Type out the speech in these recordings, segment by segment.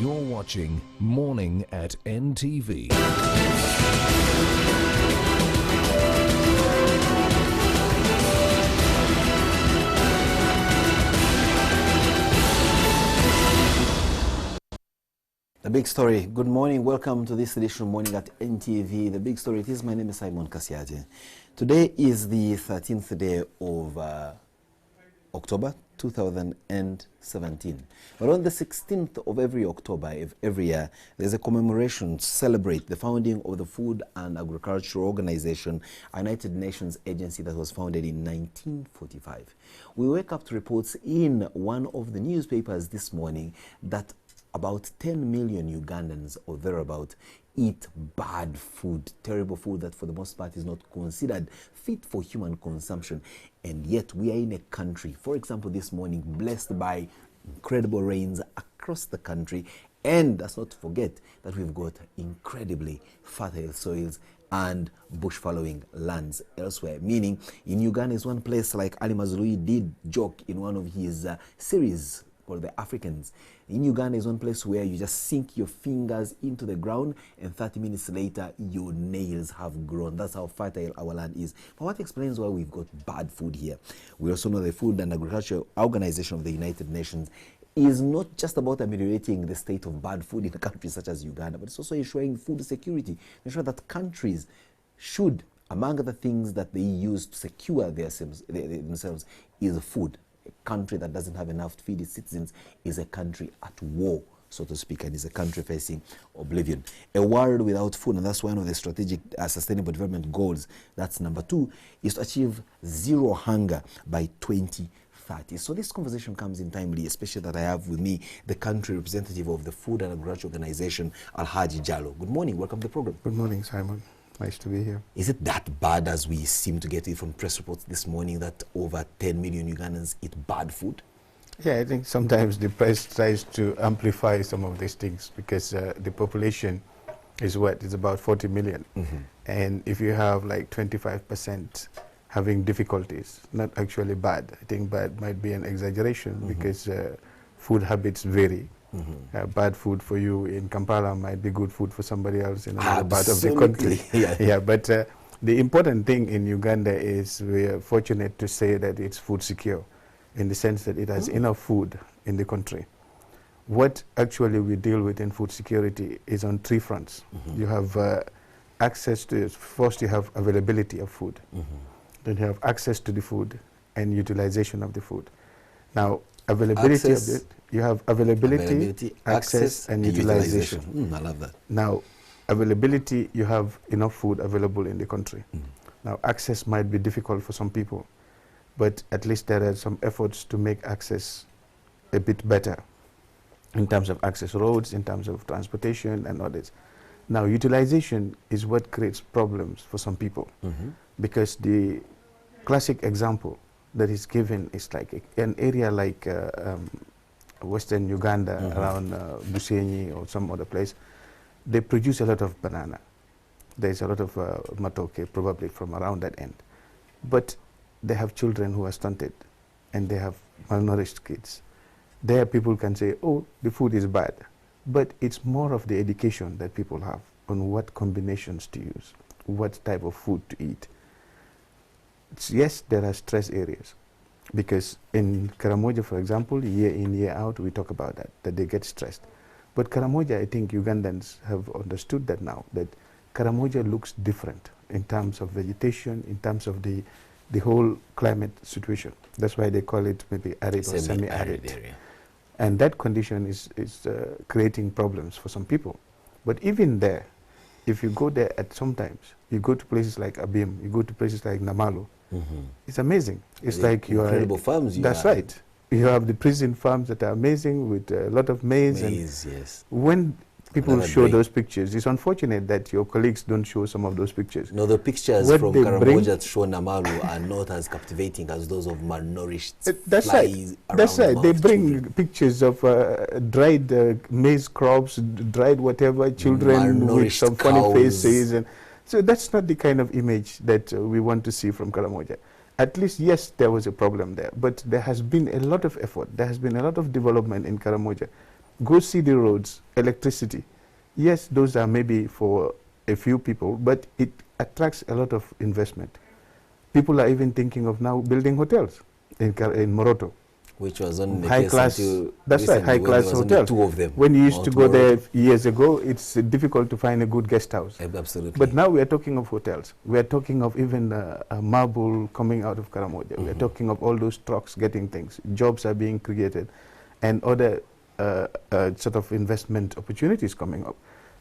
You're watching Morning at NTV. The big story. Good morning. Welcome to this edition of Morning at NTV. The big story. It is. My name is Simon Kasiaje. Today is the 13th day of October 2017. But on the 16th of every October of every year, there's a commemoration to celebrate the founding of the Food and Agriculture Organization, a United Nations agency that was founded in 1945. We wake up to reports in one of the newspapers this morning that about 10 million Ugandans or thereabout eat bad food, terrible food that for the most part is not considered fit for human consumption. And yet we are in a country, for example, this morning, blessed by incredible rains across the country. And let's not forget that we've got incredibly fertile soils and bush following lands elsewhere. Meaning, in Uganda is one place, like Ali Mazrui did joke in one of his series called The Africans. In Uganda is one place where you just sink your fingers into the ground and 30 minutes later your nails have grown. That's how fertile our land is. But what explains why we've got bad food here? We also know the Food and Agriculture Organization of the United Nations is not just about ameliorating the state of bad food in countries such as Uganda, but it's also ensuring food security, ensure that countries should, among other things that they use to secure themselves is food. A country that doesn't have enough to feed its citizens is a country at war, so to speak, and is a country facing oblivion. A world without food, and that's one of the strategic sustainable development goals. That's number 2, is to achieve zero hunger by 2030. So this conversation comes in timely, especially that I have with me the country representative of the Food and Agriculture Organization, Alhaji Jallo. Good morning, welcome to the program. Good morning, Simon. Nice to be here. Is it that bad as we seem to get it from press reports this morning that over 10 million Ugandans eat bad food? Yeah, I think sometimes the press tries to amplify some of these things because the population is what? It's about 40 million. Mm-hmm. And if you have like 25% having difficulties, not actually bad. I think bad might be an exaggeration, mm-hmm. because food habits vary. Mm-hmm. Bad food for you in Kampala might be good food for somebody else in another part of the country. Yeah, but the important thing in Uganda is we are fortunate to say that it's food secure, in the sense that it has enough food in the country. What actually we deal with in food security is on 3 fronts. Mm-hmm. You have access to, first you have availability of food. Mm-hmm. Then you have access to the food and utilization of the food. Now, availability of it, you have availability, access and utilization. I love that. Now, availability, you have enough food available in the country. Now, access might be difficult for some people, but at least there are some efforts to make access a bit better in terms of access roads, in terms of transportation and others. Now, utilization is what creates problems for some people, because the classic example that is given is like an area like Western Uganda, around Busenyi or some other place. They produce a lot of banana. There's a lot of matoke probably from around that end. But they have children who are stunted and they have malnourished kids. There people can say, oh, the food is bad. But it's more of the education that people have on what combinations to use, what type of food to eat. Yes, there are stress areas, because in Karamoja, for example, year in, year out, we talk about that they get stressed. But Karamoja, I think Ugandans have understood that now, that Karamoja looks different in terms of vegetation, in terms of the whole climate situation. That's why they call it maybe arid or semi-arid area. And that condition is creating problems for some people. But even there, if you go there at sometimes, you go to places like Abim, you go to places like Namalo, it's amazing. It's like you are incredible farms. That's right. You have the prison farms that are amazing with a lot of maize. Yes. When people show those pictures, it's unfortunate that your colleagues don't show some of those pictures. No, the pictures from Karamoja show Namalu are not as captivating as those of malnourished that's flies. Right. That's right. They bring pictures of dried maize crops, dried whatever, children with some funny faces. And so that's not the kind of image that we want to see from Karamoja. At least, yes, there was a problem there, but there has been a lot of effort. There has been a lot of development in Karamoja. Go see the roads, electricity. Yes, those are maybe for a few people, but it attracts a lot of investment. People are even thinking of now building hotels in Moroto. Which was on the High case class, until that's right, high class hotels. 2 of them. When you used to go Moroto. there years ago, it's difficult to find a good guest house. Absolutely. But now we are talking of hotels. We are talking of even a marble coming out of Karamoja. We are talking of all those trucks getting things. Jobs are being created and other sort of investment opportunities coming up.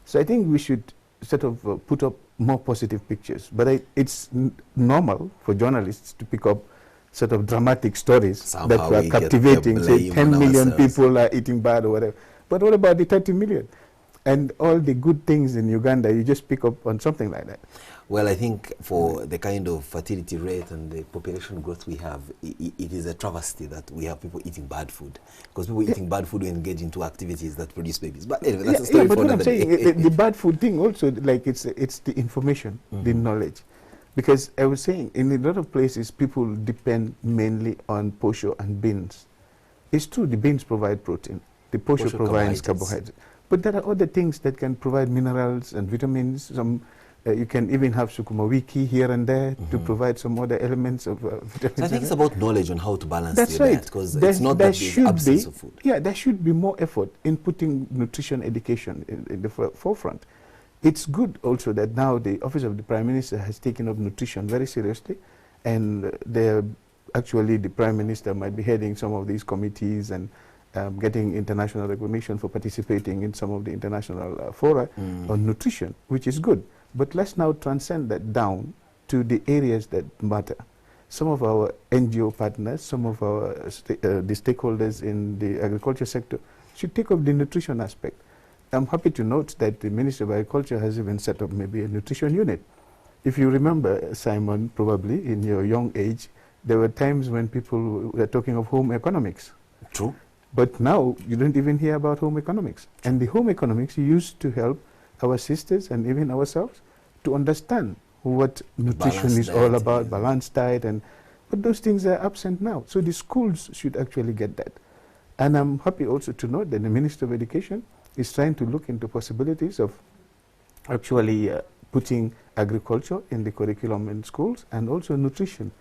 So I think we should sort of put up more positive pictures. But it's normal for journalists to pick up sort of dramatic stories Somehow that were captivating. Say 10 million people are eating bad or whatever. But what about the 30 million? And all the good things in Uganda, you just pick up on something like that. Well, I think for the kind of fertility rate and the population growth we have, it is a travesty that we have people eating bad food. Because people eating bad food will engage into activities that produce babies. But anyway, that's a story but for what I'm another day. saying, the bad food thing also, like it's the information, the knowledge. Because I was saying, in a lot of places, people depend mainly on posho and beans. It's true, the beans provide protein. The posho provides carbohydrates. But there are other things that can provide minerals and vitamins. Some you can even have sukuma wiki here and there to provide some other elements of vitamins. So I think it's about knowledge on how to balance That's the right. diet, because it's not that there's absence of food. Yeah, there should be more effort in putting nutrition education in the forefront. It's good also that now the Office of the Prime Minister has taken up nutrition very seriously, and actually the Prime Minister might be heading some of these committees and getting international recognition for participating in some of the international fora on nutrition, which is good. But let's now transcend that down to the areas that matter. Some of our NGO partners, some of our the stakeholders in the agriculture sector should take up the nutrition aspect. I'm happy to note that the Ministry of Agriculture has even set up maybe a nutrition unit. If you remember, Simon, probably in your young age, there were times when people were talking of home economics. True. But now you don't even hear about home economics. And the home economics used to help our sisters and even ourselves to understand what nutrition is all about, balanced diet, but those things are absent now. So the schools should actually get that. And I'm happy also to note that the Minister of Education is trying to look into possibilities of actually putting agriculture in the curriculum in schools and also nutrition.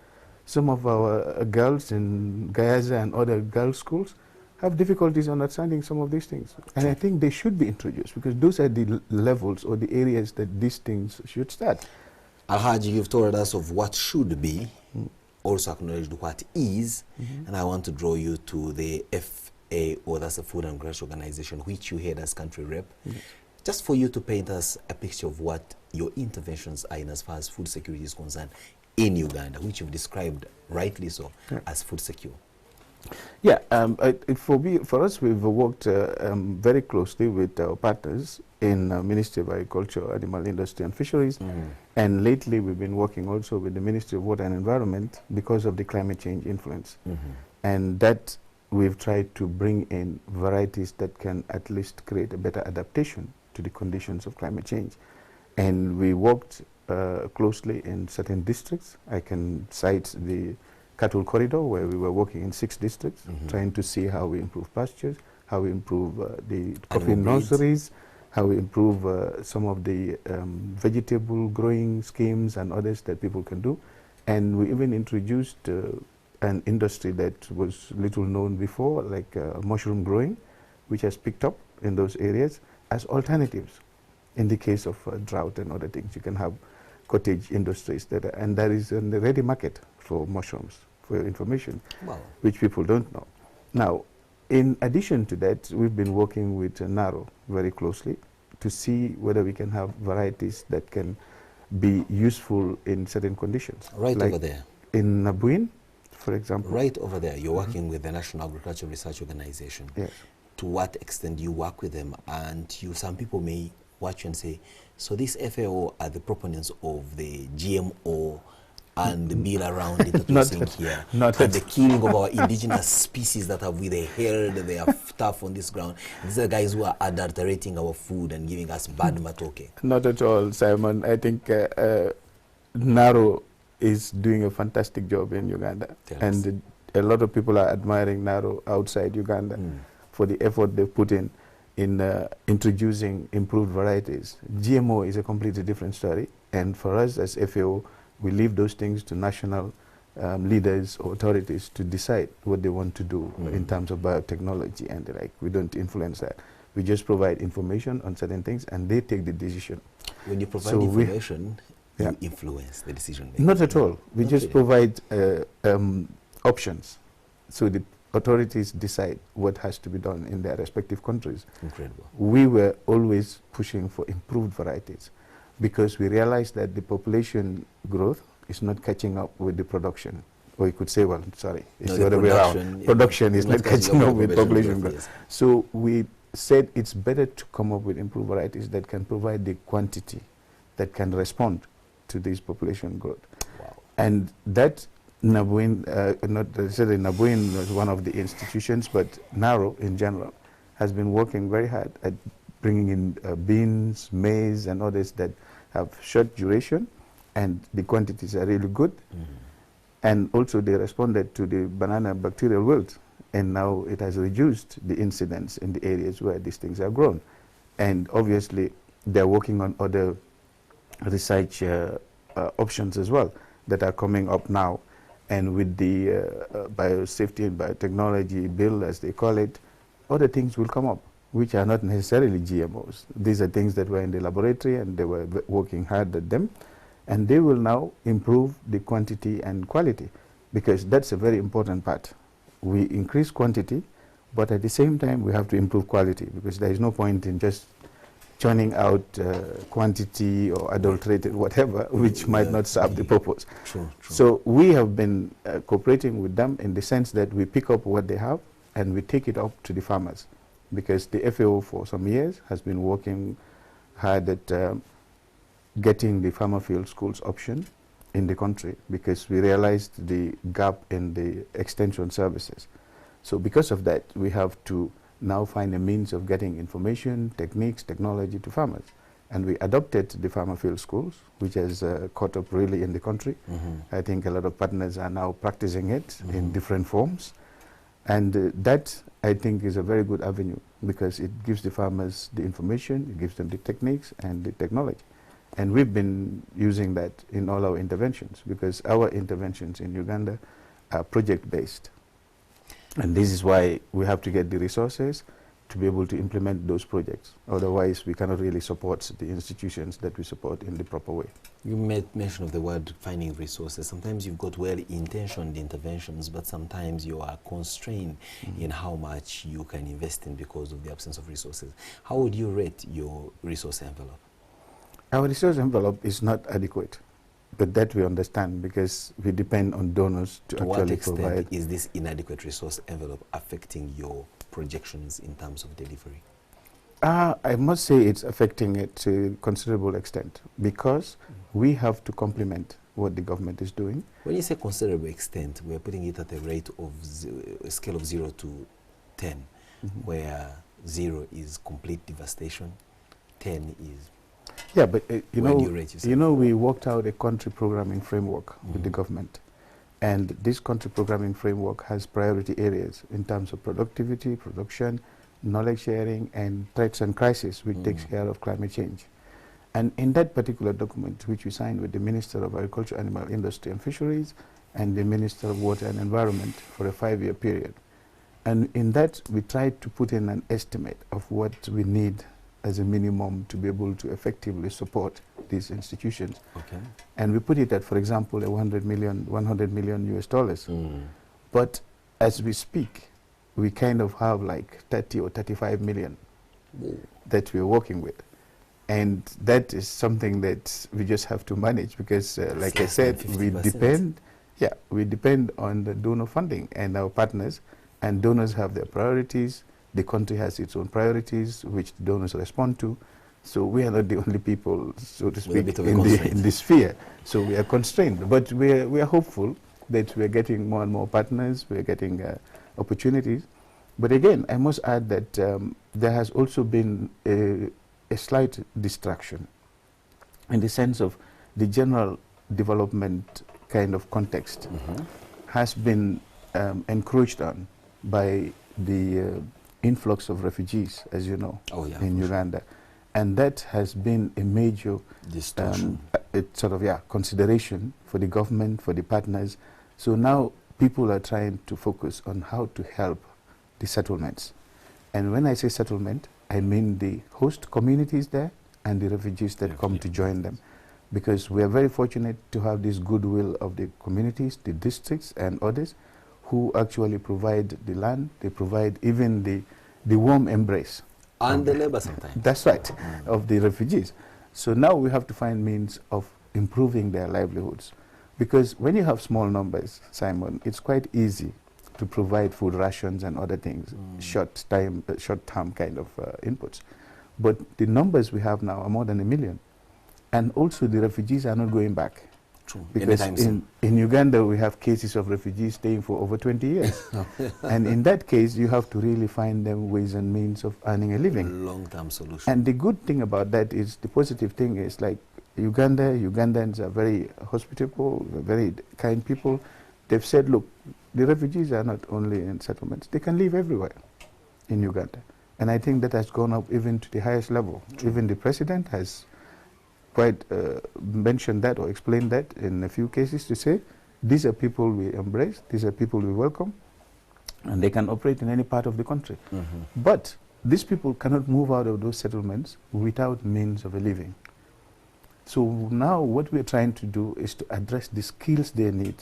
Some of our girls in Gayaza and other girls' schools have difficulties understanding some of these things. And I think they should be introduced because those are the levels or the areas that these things should start. Alhaji, you've told us of what should be, also acknowledged what is, and I want to draw you to the FAO, that's the Food and Agriculture Organization, which you head as country rep. Just for you to paint us a picture of what your interventions are in as far as food security is concerned in Uganda, which you've described rightly so as food secure. Yeah, for us, we've worked very closely with our partners in Ministry of Agriculture, Animal Industry and Fisheries, and lately we've been working also with the Ministry of Water and Environment because of the climate change influence. And that we've tried to bring in varieties that can at least create a better adaptation to the conditions of climate change. And we worked closely in certain districts. I can cite the cattle corridor where we were working in 6 districts, trying to see how we improve pastures, how we improve the coffee nurseries, how we improve some of the vegetable growing schemes and others that people can do. And we even introduced an industry that was little known before, like mushroom growing, which has picked up in those areas as alternatives. In the case of drought and other things, you can have cottage industries and there is a ready market for mushrooms, for your information, which people don't know. Now, in addition to that, we've been working with NARO very closely to see whether we can have varieties that can be useful in certain conditions. Right, like over there. In Nabuin, for example. Right over there, you're working with the National Agricultural Research Organization. Yes. To what extent do you work with them? And some people may watch you and say, so this FAO are the proponents of the GMO and the bill around it that we're seeing here, and the killing of our indigenous species that have withheld their stuff on this ground. These are guys who are adulterating our food and giving us bad matoke. Not at all, Simon. I think NARO is doing a fantastic job in Uganda. And a lot of people are admiring NARO outside Uganda for the effort they've put in. in introducing improved varieties. GMO is a completely different story, and for us as FAO, we leave those things to national leaders or authorities to decide what they want to do in terms of biotechnology and the like. We don't influence that. We just provide information on certain things, and they take the decision. When you provide information, you influence the decision making? Not at all. We just provide options. So the authorities decide what has to be done in their respective countries. Incredible. We were always pushing for improved varieties because we realized that the population growth is not catching up with the production. Or you could say, well, sorry, it's the other way around. Production is not catching up with population growth. Yes. So we said it's better to come up with improved varieties that can provide the quantity that can respond to this population growth. Wow. And that Nabuin, not necessarily Nabuin was one of the institutions, but NARO in general has been working very hard at bringing in beans, maize, and others that have short duration, and the quantities are really good. And also they responded to the banana bacterial wilt, and now it has reduced the incidence in the areas where these things are grown. And obviously they're working on other research options as well that are coming up now. And with the biosafety and biotechnology bill, as they call it, other things will come up, which are not necessarily GMOs. These are things that were in the laboratory and they were working hard at them. And they will now improve the quantity and quality, because that's a very important part. We increase quantity, but at the same time we have to improve quality, because there is no point in just churning out quantity or adulterated whatever, which might not serve the purpose. True. So we have been cooperating with them in the sense that we pick up what they have and we take it up to the farmers, because the FAO for some years has been working hard at getting the farmer field schools option in the country, because we realized the gap in the extension services. So because of that, we have to now find a means of getting information, techniques, technology to farmers. And we adopted the farmer field schools, which has caught up really in the country. I think a lot of partners are now practicing it in different forms. And that, I think, is a very good avenue, because it gives the farmers the information, it gives them the techniques and the technology. And we've been using that in all our interventions, because our interventions in Uganda are project-based. And this is why we have to get the resources to be able to implement those projects. Otherwise, we cannot really support the institutions that we support in the proper way. You made mention of the word finding resources. Sometimes you've got well-intentioned interventions, but sometimes you are constrained in how much you can invest in because of the absence of resources. How would you rate your resource envelope? Our resource envelope is not adequate, but that we understand, because we depend on donors to actually provide. To what extent is this inadequate resource envelope affecting your projections in terms of delivery? I must say it's affecting it to a considerable extent, because we have to complement what the government is doing. When you say considerable extent, we're putting it at a rate of a scale of 0 to 10, where 0 is complete devastation, 10 is... Yeah, but you know, we worked out a country programming framework with the government, and this country programming framework has priority areas in terms of productivity, production, knowledge sharing, and threats and crisis, which takes care of climate change. And in that particular document, which we signed with the Minister of Agriculture, Animal Industry and Fisheries, and the Minister of Water and Environment for a 5-year period, and in that we tried to put in an estimate of what we need as a minimum to be able to effectively support these institutions. Okay. And we put it at, for example, a 100 million US dollars. But as we speak, we kind of have like 30 or 35 million that we're working with. And that is something that we just have to manage, because like I said, we depend on the donor funding and our partners, and donors have their priorities. The country has its own priorities, which the donors respond to. So we are not the only people, so to speak, in the sphere. So we are constrained. But we are hopeful that we are getting more and more partners, we are getting opportunities. But again, I must add that there has also been a slight distraction, in the sense of the general development kind of context has been encroached on by the influx of refugees, as you know, in sure. Uganda. And that has been a major distortion. Consideration for the government, for the partners. So now people are trying to focus on how to help the settlements. And when I say settlement, I mean the host communities there and the refugees that come to join them. Because we are very fortunate to have this goodwill of the communities, the districts and others who actually provide the land, they provide even the warm embrace. And the labor sometimes. That's right, of the refugees. So now we have to find means of improving their livelihoods. Because when you have small numbers, Simon, it's quite easy to provide food rations and other things, short-term kind of inputs. But the numbers we have now are more than 1 million. And also the refugees are not going back. True. Because in Uganda we have cases of refugees staying for over 20 years. And in that case you have to really find them ways and means of earning a living. Long-term solution. And the good thing about that is, the positive thing is, like Ugandans are very hospitable, very kind people. They've said, look, the refugees are not only in settlements, they can live everywhere in Uganda. And I think that has gone up even to the highest level. True. Even the president has quite mentioned that or explained that in a few cases, to say these are people we embrace, these are people we welcome, and they can operate in any part of the country. But these people cannot move out of those settlements without means of a living. So now what we're trying to do is to address the skills they need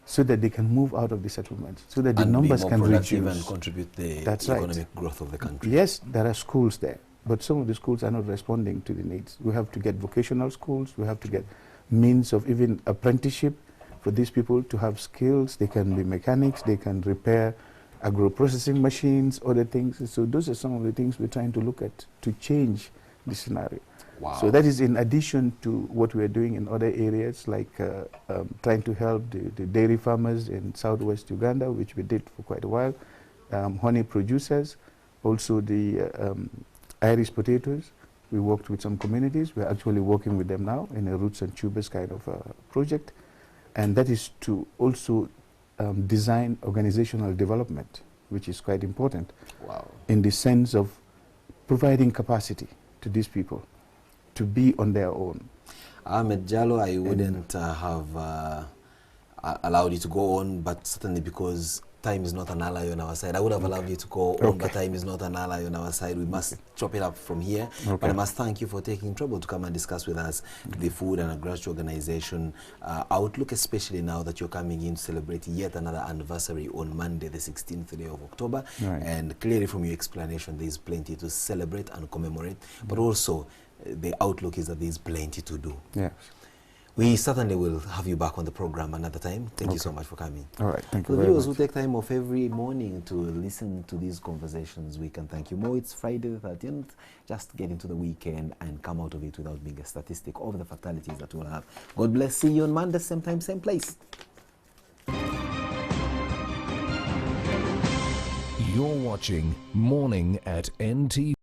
so that they can move out of the settlements, so that the numbers can reduce and contribute the economic growth of the country. Yes, there are schools there, but some of the schools are not responding to the needs. We have to get vocational schools, we have to get means of even apprenticeship for these people to have skills. They can be mechanics, they can repair agro-processing machines, other things. So those are some of the things we're trying to look at to change the scenario. Wow. So that is in addition to what we're doing in other areas, like trying to help the dairy farmers in southwest Uganda, which we did for quite a while, honey producers, also the Irish potatoes. We worked with some communities. We're actually working with them now in a roots and tubers kind of project. And that is to also design organizational development, which is quite important. Wow. In the sense of providing capacity to these people to be on their own. Ahmed Jallo, I wouldn't have allowed you to go on, but certainly because time is not an ally on our side. I would have allowed you to go on, but time is not an ally on our side. We must chop it up from here. But I must thank you for taking trouble to come and discuss with us the Food and Agriculture Organization outlook, especially now that you're coming in to celebrate yet another anniversary on Monday, the 16th day of October. And clearly from your explanation, there's plenty to celebrate and commemorate, but also the outlook is that there's plenty to do. Yes. We certainly will have you back on the program another time. Thank you so much for coming. All right, thank you For very viewers much. who take time off every morning to listen to these conversations, we can thank you more. It's Friday the 13th. Just get into the weekend and come out of it without being a statistic of the fatalities that we'll have. God bless. See you on Monday, same time, same place. You're watching Morning at NTV.